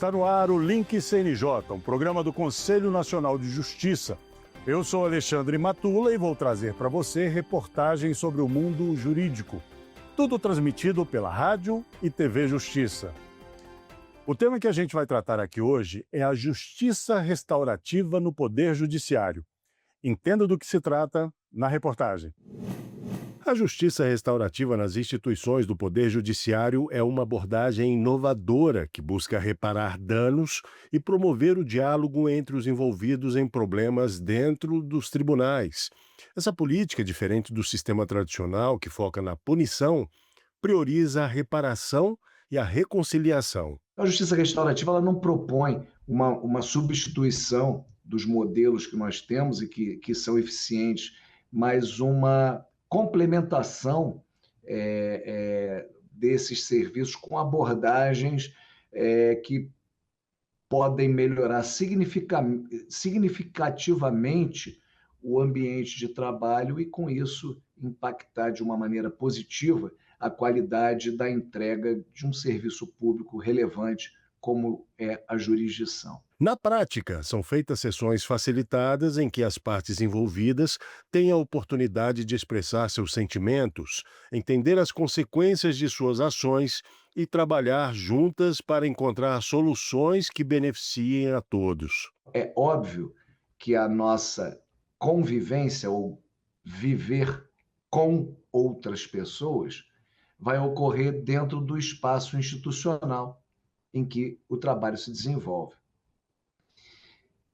Está no ar o Link CNJ, um programa do Conselho Nacional de Justiça. Eu sou Alexandre Matula e vou trazer para você reportagens sobre o mundo jurídico. Tudo transmitido pela Rádio e TV Justiça. O tema que a gente vai tratar aqui hoje é a justiça restaurativa no Poder Judiciário. Entenda do que se trata na reportagem. A justiça restaurativa nas instituições do Poder Judiciário é uma abordagem inovadora que busca reparar danos e promover o diálogo entre os envolvidos em problemas dentro dos tribunais. Essa política, diferente do sistema tradicional, que foca na punição, prioriza a reparação e a reconciliação. A justiça restaurativa ela não propõe uma substituição dos modelos que nós temos e que são eficientes, mas uma complementação desses serviços com abordagens que podem melhorar significativamente o ambiente de trabalho e, com isso, impactar de uma maneira positiva a qualidade da entrega de um serviço público relevante como é a jurisdição. Na prática, são feitas sessões facilitadas em que as partes envolvidas têm a oportunidade de expressar seus sentimentos, entender as consequências de suas ações e trabalhar juntas para encontrar soluções que beneficiem a todos. É óbvio que a nossa convivência ou viver com outras pessoas vai ocorrer dentro do espaço institucional em que o trabalho se desenvolve.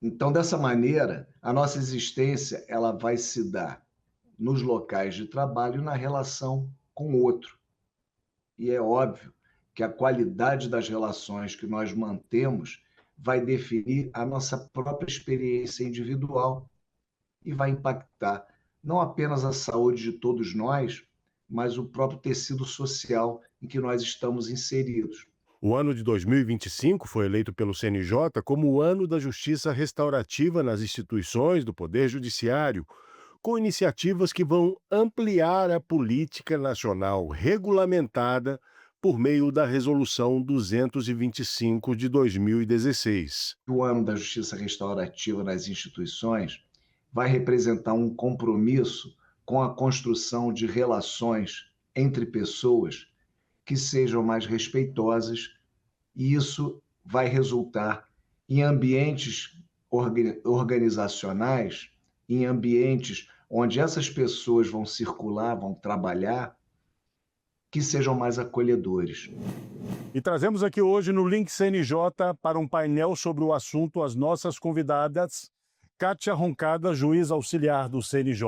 Então, dessa maneira, a nossa existência ela vai se dar nos locais de trabalho na relação com o outro. E é óbvio que a qualidade das relações que nós mantemos vai definir a nossa própria experiência individual e vai impactar não apenas a saúde de todos nós, mas o próprio tecido social em que nós estamos inseridos. O ano de 2025 foi eleito pelo CNJ como o ano da justiça restaurativa nas instituições do Poder Judiciário, com iniciativas que vão ampliar a política nacional regulamentada por meio da Resolução 225 de 2016. O ano da justiça restaurativa nas instituições vai representar um compromisso com a construção de relações entre pessoas que sejam mais respeitosas, e isso vai resultar em ambientes organizacionais, em ambientes onde essas pessoas vão circular, vão trabalhar, que sejam mais acolhedores. E trazemos aqui hoje no Link CNJ para um painel sobre o assunto as nossas convidadas, Kátia Roncada, juíza auxiliar do CNJ,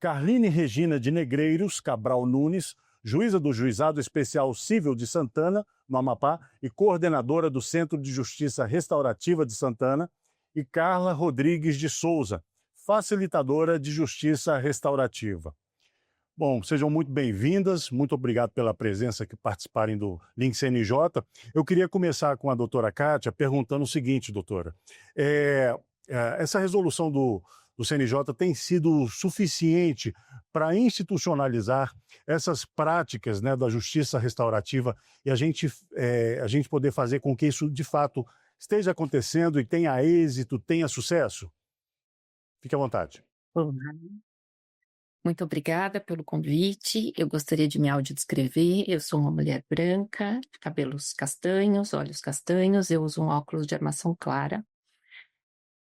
Carline Regina de Negreiros Cabral Nunes, juíza do Juizado Especial Cível de Santana, no Amapá, e coordenadora do Centro de Justiça Restaurativa de Santana, e Carla Rodrigues de Souza, facilitadora de Justiça Restaurativa. Bom, sejam muito bem-vindas, muito obrigado pela presença que participarem do Link CNJ. Eu queria começar com a doutora Kátia perguntando o seguinte, doutora. Essa resolução do CNJ tem sido suficiente para institucionalizar essas práticas, né, da justiça restaurativa e a gente poder fazer com que isso, de fato, esteja acontecendo e tenha êxito, tenha sucesso? Fique à vontade. Olá. Muito obrigada pelo convite. Eu gostaria de me audiodescrever. Eu sou uma mulher branca, cabelos castanhos, olhos castanhos, eu uso um óculos de armação clara.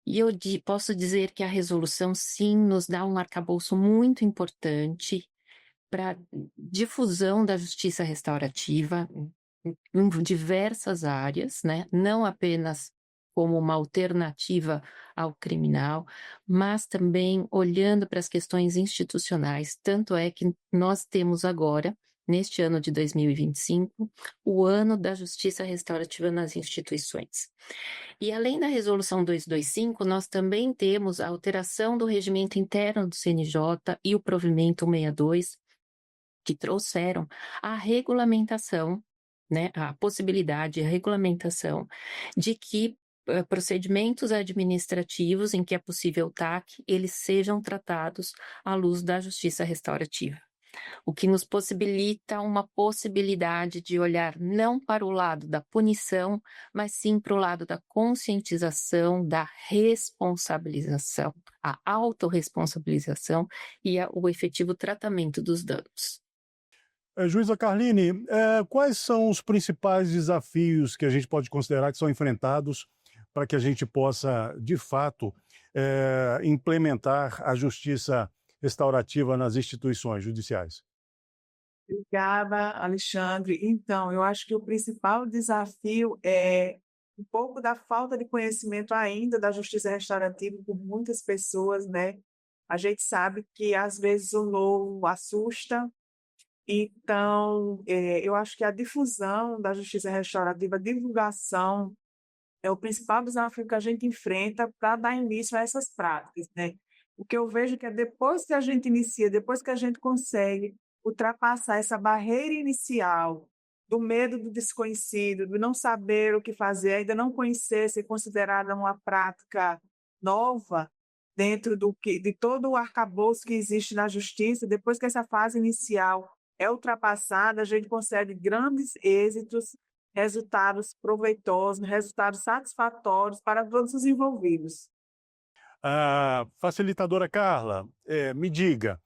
E eu posso dizer que a resolução, sim, nos dá um arcabouço muito importante para difusão da justiça restaurativa em diversas áreas, né? Não apenas como uma alternativa ao criminal, mas também olhando para as questões institucionais. Tanto é que nós temos agora, neste ano de 2025, o ano da justiça restaurativa nas instituições. E além da resolução 225, nós também temos a alteração do regimento interno do CNJ e o provimento 162, que trouxeram a regulamentação, né, a possibilidade, a regulamentação de que procedimentos administrativos em que é possível TAC, eles sejam tratados à luz da justiça restaurativa. o que nos possibilita uma possibilidade de olhar não para o lado da punição, mas sim para o lado da conscientização, da responsabilização, a autorresponsabilização e o efetivo tratamento dos danos. Juíza Carline, quais são os principais desafios que a gente pode considerar que são enfrentados para que a gente possa, de fato, implementar a justiça restaurativa nas instituições judiciais? Obrigada, Alexandre. Então, eu acho que o principal desafio é um pouco da falta de conhecimento ainda da justiça restaurativa por muitas pessoas, né? A gente sabe que às vezes o novo assusta, então eu acho que a difusão da justiça restaurativa, a divulgação, é o principal desafio que a gente enfrenta para dar início a essas práticas, né? O que eu vejo que é depois que a gente inicia, depois que a gente consegue ultrapassar essa barreira inicial do medo do desconhecido, do não saber o que fazer, ainda não conhecer, ser considerada uma prática nova dentro de todo o arcabouço que existe na justiça, depois que essa fase inicial é ultrapassada, a gente consegue grandes êxitos, resultados proveitosos, resultados satisfatórios para todos os envolvidos. Facilitadora Carla, me diga,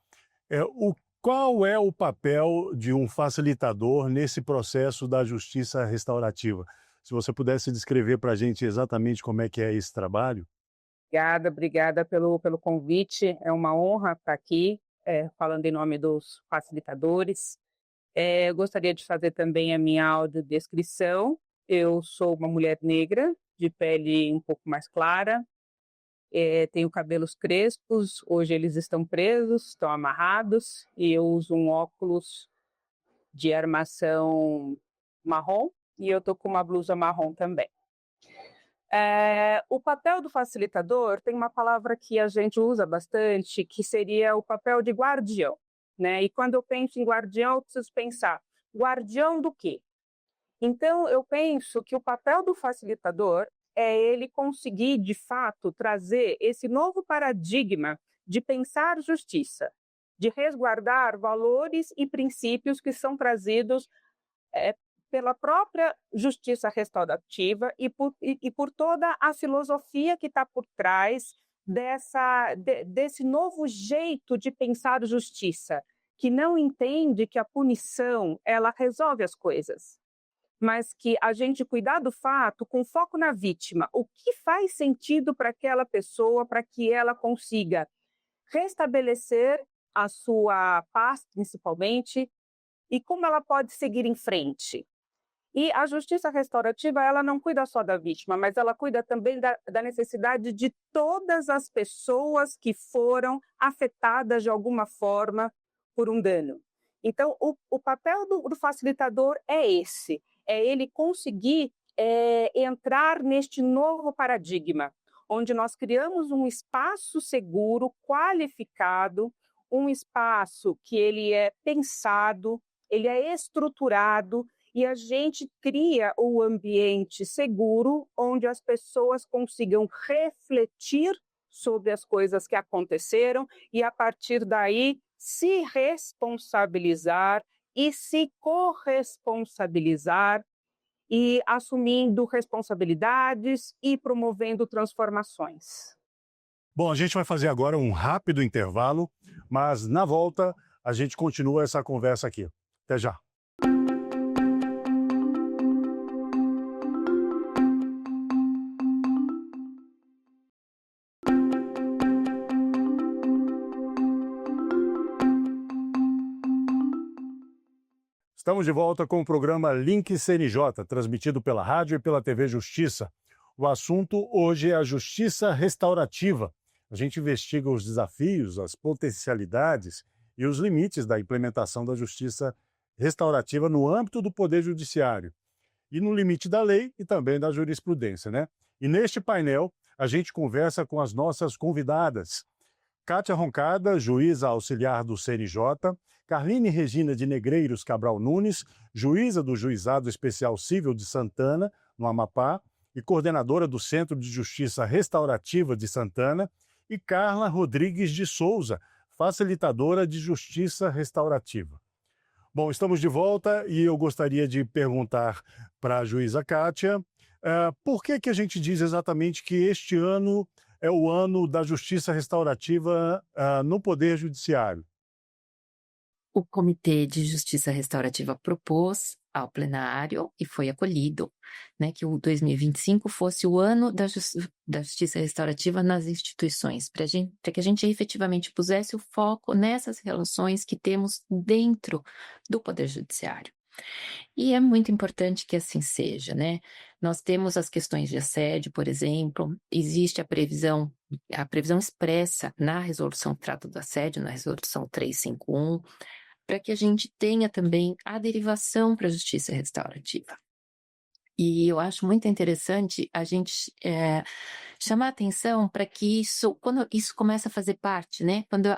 qual é o papel de um facilitador nesse processo da justiça restaurativa? Se você pudesse descrever para a gente exatamente como é que é esse trabalho. Obrigada pelo convite. É uma honra estar aqui, falando em nome dos facilitadores. Eu gostaria de fazer também a minha audiodescrição. Eu sou uma mulher negra, de pele um pouco mais clara, tenho cabelos crespos, hoje eles estão presos, estão amarrados, e eu uso um óculos de armação marrom, e eu estou com uma blusa marrom também. O papel do facilitador tem uma palavra que a gente usa bastante, que seria o papel de guardião, né? E quando eu penso em guardião, eu preciso pensar, guardião do quê? Então, eu penso que o papel do facilitador é ele conseguir, de fato, trazer esse novo paradigma de pensar justiça, de resguardar valores e princípios que são trazidos pela própria justiça restaurativa e por toda a filosofia que está por trás desse novo jeito de pensar justiça, que não entende que a punição ela resolve as coisas, mas que a gente cuidar do fato com foco na vítima, o que faz sentido para aquela pessoa, para que ela consiga restabelecer a sua paz, principalmente, e como ela pode seguir em frente. E a justiça restaurativa, ela não cuida só da vítima, mas ela cuida também da necessidade de todas as pessoas que foram afetadas de alguma forma por um dano. Então, o papel do facilitador é esse, é ele conseguir entrar neste novo paradigma, onde nós criamos um espaço seguro, qualificado, um espaço que ele é pensado, ele é estruturado, e a gente cria o ambiente seguro onde as pessoas consigam refletir sobre as coisas que aconteceram e, a partir daí, se responsabilizar e se corresponsabilizar e assumindo responsabilidades e promovendo transformações. Bom, a gente vai fazer agora um rápido intervalo, mas na volta a gente continua essa conversa aqui. Até já. Estamos de volta com o programa Link CNJ, transmitido pela rádio e pela TV Justiça. O assunto hoje é a justiça restaurativa. A gente investiga os desafios, as potencialidades e os limites da implementação da justiça restaurativa no âmbito do Poder Judiciário e no limite da lei e também da jurisprudência, né? E neste painel, a gente conversa com as nossas convidadas. Kátia Roncada, juíza auxiliar do CNJ, Carline Regina de Negreiros Cabral Nunes, juíza do Juizado Especial Civil de Santana, no Amapá, e coordenadora do Centro de Justiça Restaurativa de Santana, e Carla Rodrigues de Souza, facilitadora de justiça restaurativa. Bom, estamos de volta e eu gostaria de perguntar para a juíza Kátia, por que a gente diz exatamente que este ano é o ano da justiça restaurativa no Poder Judiciário? O Comitê de Justiça Restaurativa propôs ao plenário, e foi acolhido, né, que o 2025 fosse o ano da justiça restaurativa nas instituições, para que a gente efetivamente pusesse o foco nessas relações que temos dentro do Poder Judiciário. E é muito importante que assim seja, né? Nós temos as questões de assédio, por exemplo, existe a previsão expressa na resolução que trata do assédio, na resolução 351, para que a gente tenha também a derivação para a justiça restaurativa. E eu acho muito interessante a gente chamar atenção para que quando isso começa a fazer parte, né? Quando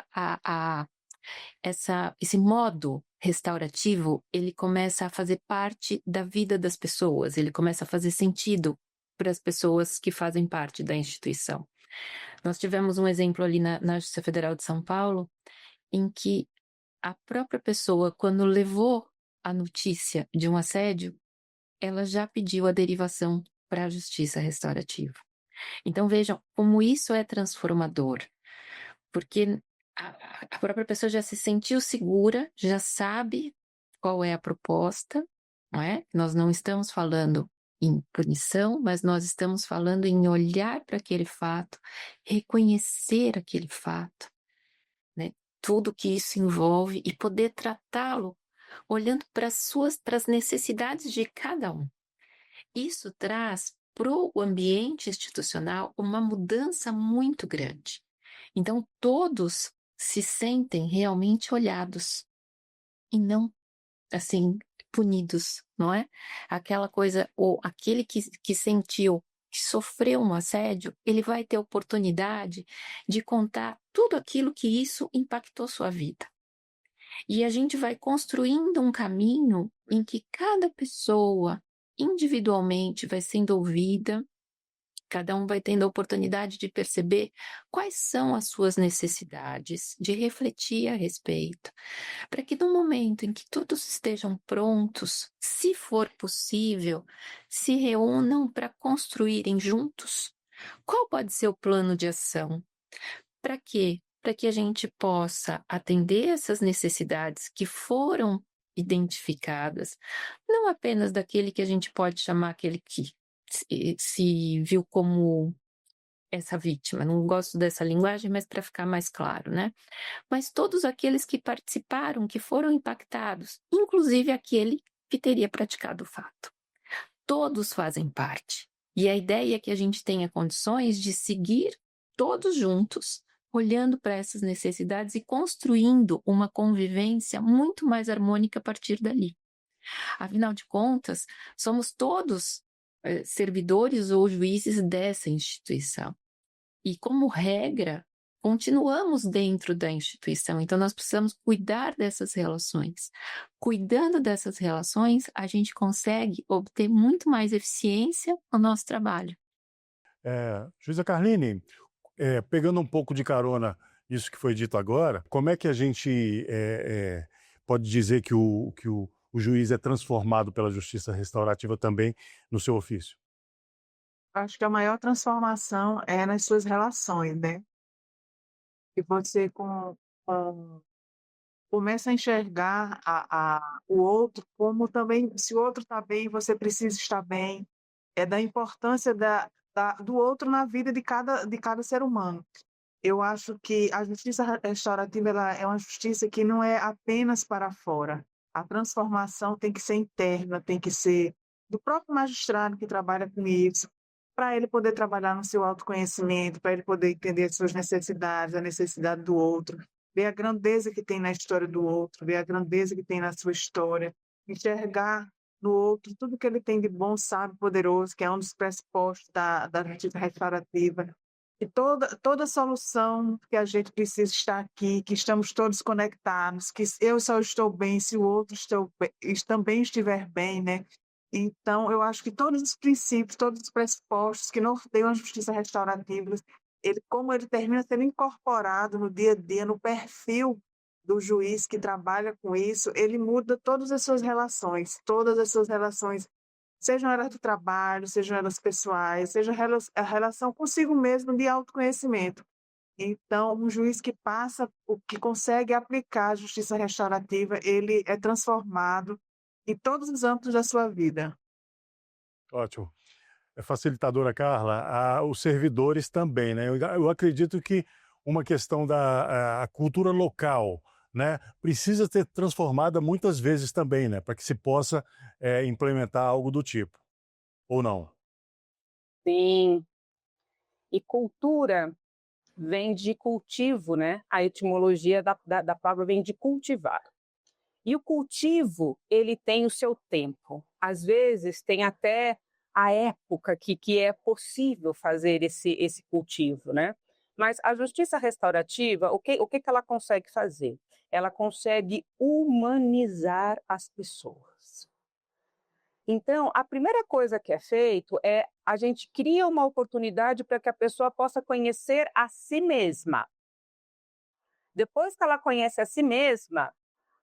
esse modo restaurativo, ele começa a fazer parte da vida das pessoas, ele começa a fazer sentido para as pessoas que fazem parte da instituição. Nós tivemos um exemplo ali na Justiça Federal de São Paulo, em que a própria pessoa, quando levou a notícia de um assédio, ela já pediu a derivação para a justiça restaurativa. Então vejam como isso é transformador, porque a própria pessoa já se sentiu segura, já sabe qual é a proposta, não é? Nós não estamos falando em punição, mas nós estamos falando em olhar para aquele fato, reconhecer aquele fato, né? Tudo que isso envolve e poder tratá-lo olhando para as necessidades de cada um. Isso traz para o ambiente institucional uma mudança muito grande. Então, todos se sentem realmente olhados e não, assim, punidos, não é? Aquela coisa, ou aquele que sentiu, que sofreu um assédio, ele vai ter oportunidade de contar tudo aquilo que isso impactou sua vida. E a gente vai construindo um caminho em que cada pessoa individualmente vai sendo ouvida, cada um vai tendo a oportunidade de perceber quais são as suas necessidades, de refletir a respeito, para que no momento em que todos estejam prontos, se for possível, se reúnam para construírem juntos qual pode ser o plano de ação. Para quê? Para que a gente possa atender essas necessidades que foram identificadas, não apenas daquele que a gente pode chamar aquele que se viu como essa vítima, não gosto dessa linguagem, mas para ficar mais claro, né? Mas todos aqueles que participaram, que foram impactados, inclusive aquele que teria praticado o fato. Todos fazem parte. E a ideia é que a gente tenha condições de seguir todos juntos, olhando para essas necessidades e construindo uma convivência muito mais harmônica a partir dali. Afinal de contas, somos todos servidores ou juízes dessa instituição. E, como regra, continuamos dentro da instituição. Então, nós precisamos cuidar dessas relações. Cuidando dessas relações, a gente consegue obter muito mais eficiência no nosso trabalho. Juíza Carline, pegando um pouco de carona isso que foi dito agora, como é que a gente pode dizer que o juiz é transformado pela justiça restaurativa também no seu ofício? Acho que a maior transformação é nas suas relações, né? E você começa a enxergar o outro como também, se o outro está bem, você precisa estar bem. É da importância do outro na vida de cada ser humano. Eu acho que a justiça restaurativa ela é uma justiça que não é apenas para fora. A transformação tem que ser interna, tem que ser do próprio magistrado que trabalha com isso, para ele poder trabalhar no seu autoconhecimento, para ele poder entender as suas necessidades, a necessidade do outro, ver a grandeza que tem na história do outro, ver a grandeza que tem na sua história, enxergar no outro tudo que ele tem de bom, sábio, poderoso, que é um dos pressupostos da justiça restaurativa. E toda solução que a gente precisa estar aqui, que estamos todos conectados, que eu só estou bem se o outro também estiver bem, né? Então, eu acho que todos os princípios, todos os pressupostos que norteiam a justiça restaurativa, como ele termina sendo incorporado no dia a dia, no perfil do juiz que trabalha com isso, ele muda todas as suas relações, sejam elas do trabalho, sejam elas pessoais, seja a relação consigo mesmo de autoconhecimento. Então, um juiz que que consegue aplicar a justiça restaurativa, ele é transformado em todos os âmbitos da sua vida. Ótimo. Facilitadora Carla, os servidores também, né? Eu acredito que uma questão da cultura local, né, precisa ser transformada muitas vezes também, né, para que se possa implementar algo do tipo, ou não? Sim. E cultura vem de cultivo, né? A etimologia da palavra vem de cultivar. E o cultivo, ele tem o seu tempo. Às vezes, tem até a época que é possível fazer esse cultivo, né? Mas a justiça restaurativa, o que ela consegue fazer? Ela consegue humanizar as pessoas. Então, a primeira coisa que é feito é a gente cria uma oportunidade para que a pessoa possa conhecer a si mesma. Depois que ela conhece a si mesma,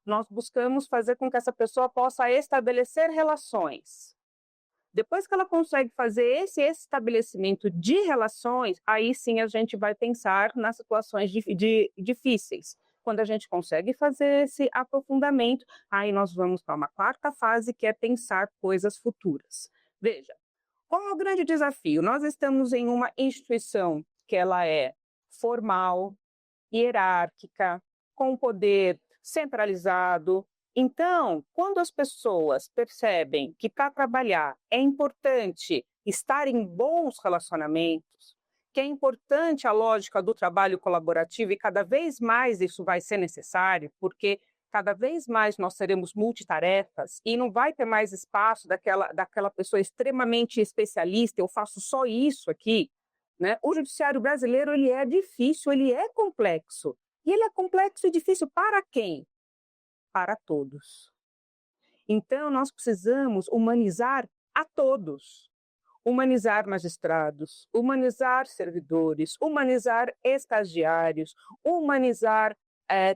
nós buscamos fazer com que essa pessoa possa estabelecer relações. Depois que ela consegue fazer esse estabelecimento de relações, aí sim a gente vai pensar nas situações difíceis. Quando a gente consegue fazer esse aprofundamento, aí nós vamos para uma quarta fase, que é pensar coisas futuras. Veja, qual é o grande desafio? Nós estamos em uma instituição que ela é formal, hierárquica, com poder centralizado. Então, quando as pessoas percebem que para trabalhar é importante estar em bons relacionamentos, que é importante a lógica do trabalho colaborativo, e cada vez mais isso vai ser necessário, porque cada vez mais nós seremos multitarefas e não vai ter mais espaço daquela pessoa extremamente especialista, eu faço só isso aqui, né? O judiciário brasileiro, ele é difícil, ele é complexo. E ele é complexo e difícil para quem? Para todos. Então, nós precisamos humanizar a todos. Humanizar magistrados, humanizar servidores, humanizar estagiários, humanizar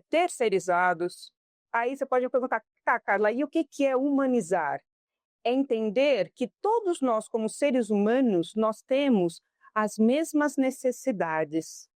terceirizados. Aí você pode me perguntar, tá, Carla, e o que é humanizar? É entender que todos nós, como seres humanos, nós temos as mesmas necessidades.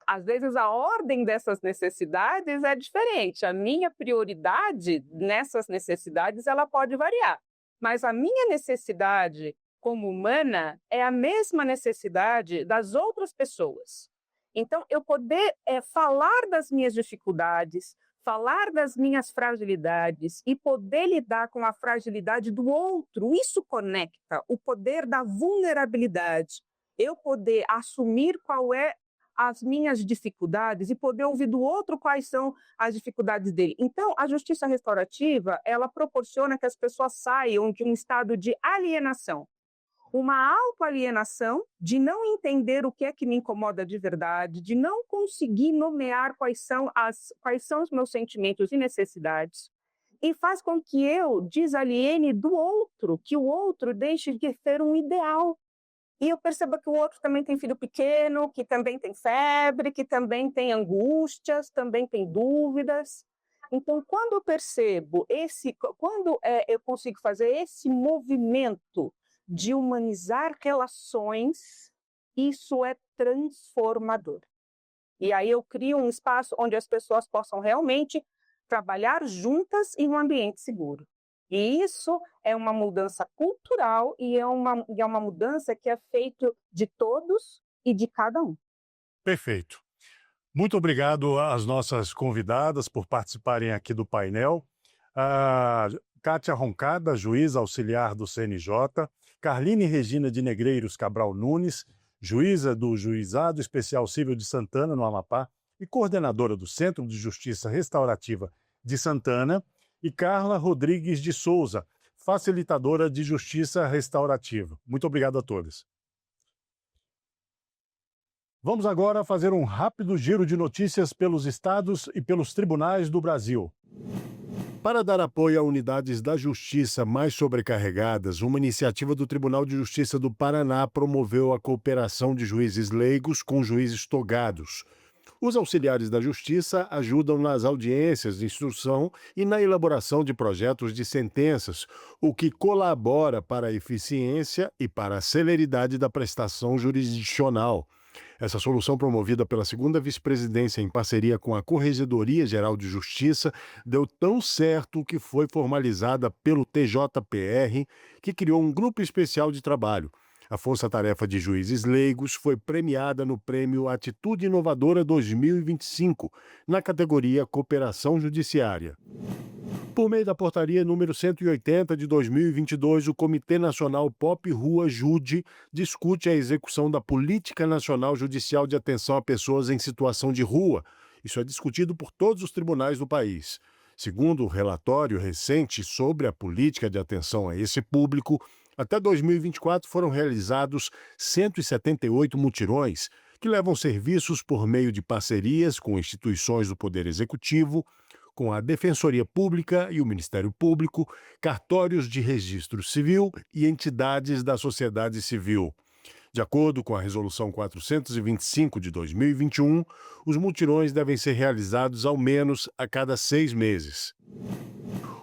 Às vezes a ordem dessas necessidades é diferente. A minha prioridade nessas necessidades ela pode variar. Mas a minha necessidade como humana é a mesma necessidade das outras pessoas. Então, eu poder falar das minhas dificuldades, falar das minhas fragilidades e poder lidar com a fragilidade do outro, isso conecta o poder da vulnerabilidade. Eu poder assumir qual é as minhas dificuldades e poder ouvir do outro quais são as dificuldades dele. Então, a justiça restaurativa, ela proporciona que as pessoas saiam de um estado de alienação, uma autoalienação de não entender o que é que me incomoda de verdade, de não conseguir nomear quais são os meus sentimentos e necessidades, e faz com que eu desaliene do outro, que o outro deixe de ser um ideal. E eu percebo que o outro também tem filho pequeno, que também tem febre, que também tem angústias, também tem dúvidas. Então, quando eu percebo eu consigo fazer esse movimento de humanizar relações, isso é transformador. E aí eu crio um espaço onde as pessoas possam realmente trabalhar juntas em um ambiente seguro. E isso é uma mudança cultural e é uma mudança que é feita de todos e de cada um. Perfeito. Muito obrigado às nossas convidadas por participarem aqui do painel. A Kátia Roncada, juíza auxiliar do CNJ, Carline Regina de Negreiros Cabral Nunes, juíza do Juizado Especial Civil de Santana, no Amapá, e coordenadora do Centro de Justiça Restaurativa de Santana, e Carla Rodrigues de Souza, facilitadora de Justiça Restaurativa. Muito obrigado a todos. Vamos agora fazer um rápido giro de notícias pelos estados e pelos tribunais do Brasil. Para dar apoio a unidades da Justiça mais sobrecarregadas, uma iniciativa do Tribunal de Justiça do Paraná promoveu a cooperação de juízes leigos com juízes togados. Os auxiliares da Justiça ajudam nas audiências de instrução e na elaboração de projetos de sentenças, o que colabora para a eficiência e para a celeridade da prestação jurisdicional. Essa solução, promovida pela segunda vice-presidência em parceria com a Corregedoria Geral de Justiça, deu tão certo que foi formalizada pelo TJPR, que criou um grupo especial de trabalho. A Força-Tarefa de Juízes Leigos foi premiada no Prêmio Atitude Inovadora 2025, na categoria Cooperação Judiciária. Por meio da portaria número 180 de 2022, o Comitê Nacional Pop Rua Jude discute a execução da Política Nacional Judicial de Atenção a Pessoas em Situação de Rua. Isso é discutido por todos os tribunais do país. Segundo o relatório recente sobre a política de atenção a esse público, até 2024 foram realizados 178 mutirões, que levam serviços por meio de parcerias com instituições do Poder Executivo, com a Defensoria Pública e o Ministério Público, cartórios de registro civil e entidades da sociedade civil. De acordo com a Resolução 425 de 2021, os mutirões devem ser realizados ao menos a cada 6 meses.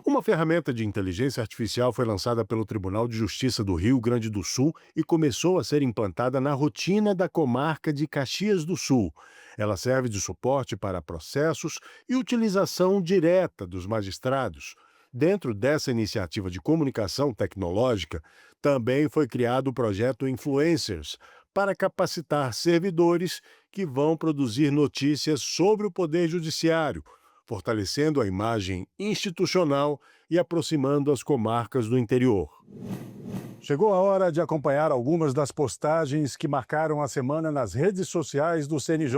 Uma ferramenta de inteligência artificial foi lançada pelo Tribunal de Justiça do Rio Grande do Sul e começou a ser implantada na rotina da comarca de Caxias do Sul. Ela serve de suporte para processos e utilização direta dos magistrados. Dentro dessa iniciativa de comunicação tecnológica, também foi criado o projeto Influencers, para capacitar servidores que vão produzir notícias sobre o Poder Judiciário, fortalecendo a imagem institucional e aproximando as comarcas do interior. Chegou a hora de acompanhar algumas das postagens que marcaram a semana nas redes sociais do CNJ.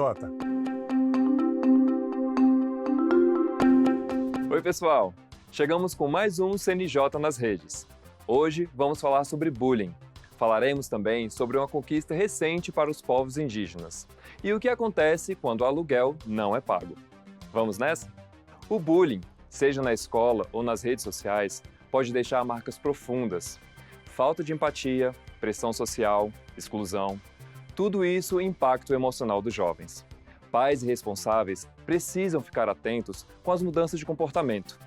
Oi, pessoal! Chegamos com mais um CNJ nas redes. Hoje vamos falar sobre bullying. Falaremos também sobre uma conquista recente para os povos indígenas e o que acontece quando o aluguel não é pago. Vamos nessa? O bullying, seja na escola ou nas redes sociais, pode deixar marcas profundas. Falta de empatia, pressão social, exclusão, tudo isso impacta o emocional dos jovens. Pais e responsáveis precisam ficar atentos com as mudanças de comportamento.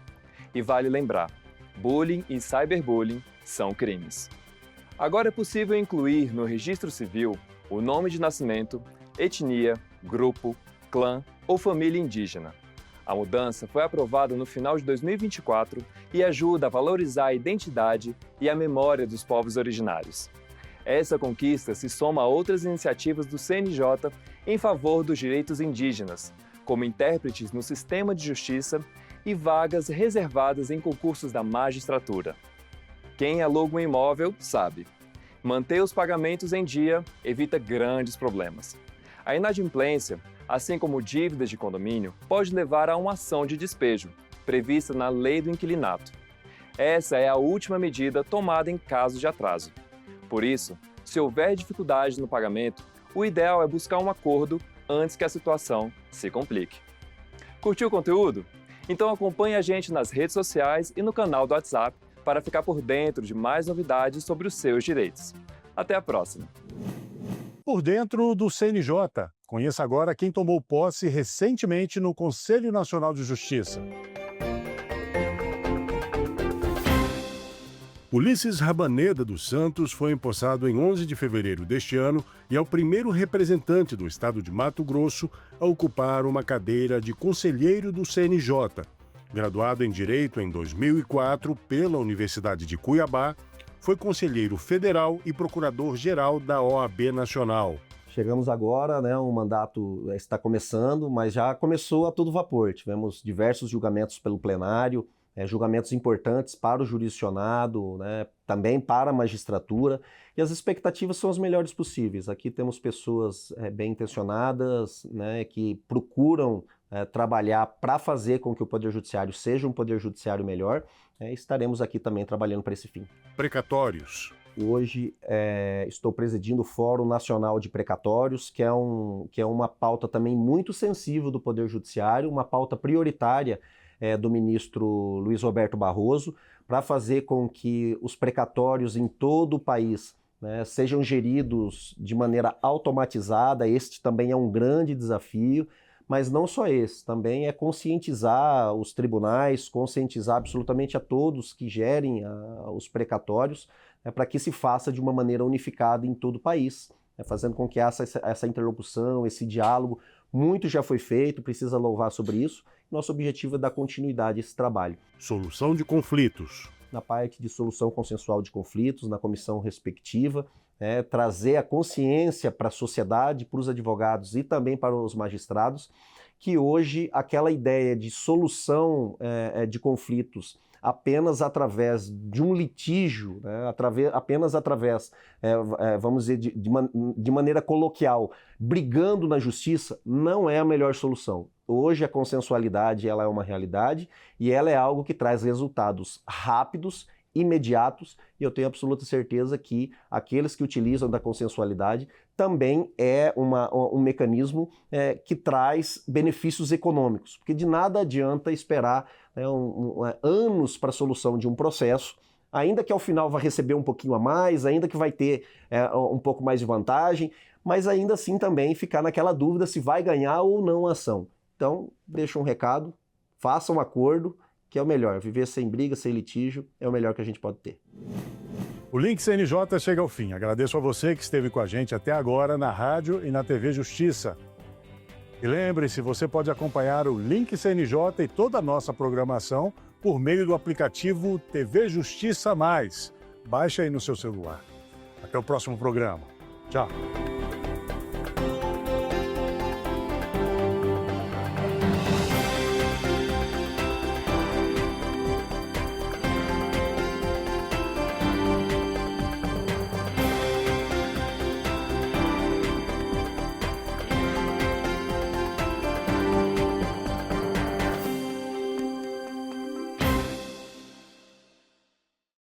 E vale lembrar, bullying e cyberbullying são crimes. Agora é possível incluir no registro civil o nome de nascimento, etnia, grupo, clã ou família indígena. A mudança foi aprovada no final de 2024 e ajuda a valorizar a identidade e a memória dos povos originários. Essa conquista se soma a outras iniciativas do CNJ em favor dos direitos indígenas, como intérpretes no sistema de justiça e vagas reservadas em concursos da magistratura. Quem aluga um imóvel sabe. Manter os pagamentos em dia evita grandes problemas. A inadimplência, assim como dívidas de condomínio, pode levar a uma ação de despejo, prevista na Lei do Inquilinato. Essa é a última medida tomada em caso de atraso. Por isso, se houver dificuldade no pagamento, o ideal é buscar um acordo antes que a situação se complique. Curtiu o conteúdo? Então acompanhe a gente nas redes sociais e no canal do WhatsApp para ficar por dentro de mais novidades sobre os seus direitos. Até a próxima! Por dentro do CNJ, conheça agora quem tomou posse recentemente no Conselho Nacional de Justiça. Ulisses Rabaneda dos Santos foi empossado em 11 de fevereiro deste ano e é o primeiro representante do estado de Mato Grosso a ocupar uma cadeira de conselheiro do CNJ. Graduado em Direito em 2004 pela Universidade de Cuiabá, foi conselheiro federal e procurador-geral da OAB Nacional. Chegamos agora, o mandato está começando, mas já começou a todo vapor. Tivemos diversos julgamentos pelo plenário, julgamentos importantes para o jurisdicionado, também para a magistratura, e as expectativas são as melhores possíveis. Aqui temos pessoas bem intencionadas, que procuram trabalhar para fazer com que o Poder Judiciário seja um Poder Judiciário melhor. Estaremos aqui também trabalhando para esse fim. Precatórios. Hoje estou presidindo o Fórum Nacional de Precatórios, que é uma pauta também muito sensível do Poder Judiciário, uma pauta prioritária do ministro Luiz Roberto Barroso, para fazer com que os precatórios em todo o país, né, sejam geridos de maneira automatizada. Este também é um grande desafio, mas não só esse, também é conscientizar os tribunais, conscientizar absolutamente a todos que gerem os precatórios, né, para que se faça de uma maneira unificada em todo o país, né, fazendo com que essa interlocução, esse diálogo, muito já foi feito, precisa louvar sobre isso. Nosso objetivo é dar continuidade a esse trabalho. Solução de conflitos. Na parte de solução consensual de conflitos, na comissão respectiva, trazer a consciência para a sociedade, para os advogados e também para os magistrados, que hoje aquela ideia de solução de conflitos apenas através de um litígio, né, apenas através, vamos dizer, de maneira coloquial, brigando na justiça, não é a melhor solução. Hoje a consensualidade ela é uma realidade e ela é algo que traz resultados rápidos, imediatos, e eu tenho absoluta certeza que aqueles que utilizam da consensualidade também é um mecanismo que traz benefícios econômicos, porque de nada adianta esperar anos para a solução de um processo, ainda que ao final vai receber um pouquinho a mais, ainda que vai ter um pouco mais de vantagem, mas ainda assim também ficar naquela dúvida se vai ganhar ou não a ação. Então, deixa um recado, faça um acordo, que é o melhor. Viver sem briga, sem litígio, é o melhor que a gente pode ter. O Link CNJ chega ao fim. Agradeço a você que esteve com a gente até agora na rádio e na TV Justiça. E lembre-se, você pode acompanhar o Link CNJ e toda a nossa programação por meio do aplicativo TV Justiça Mais. Baixe aí no seu celular. Até o próximo programa. Tchau.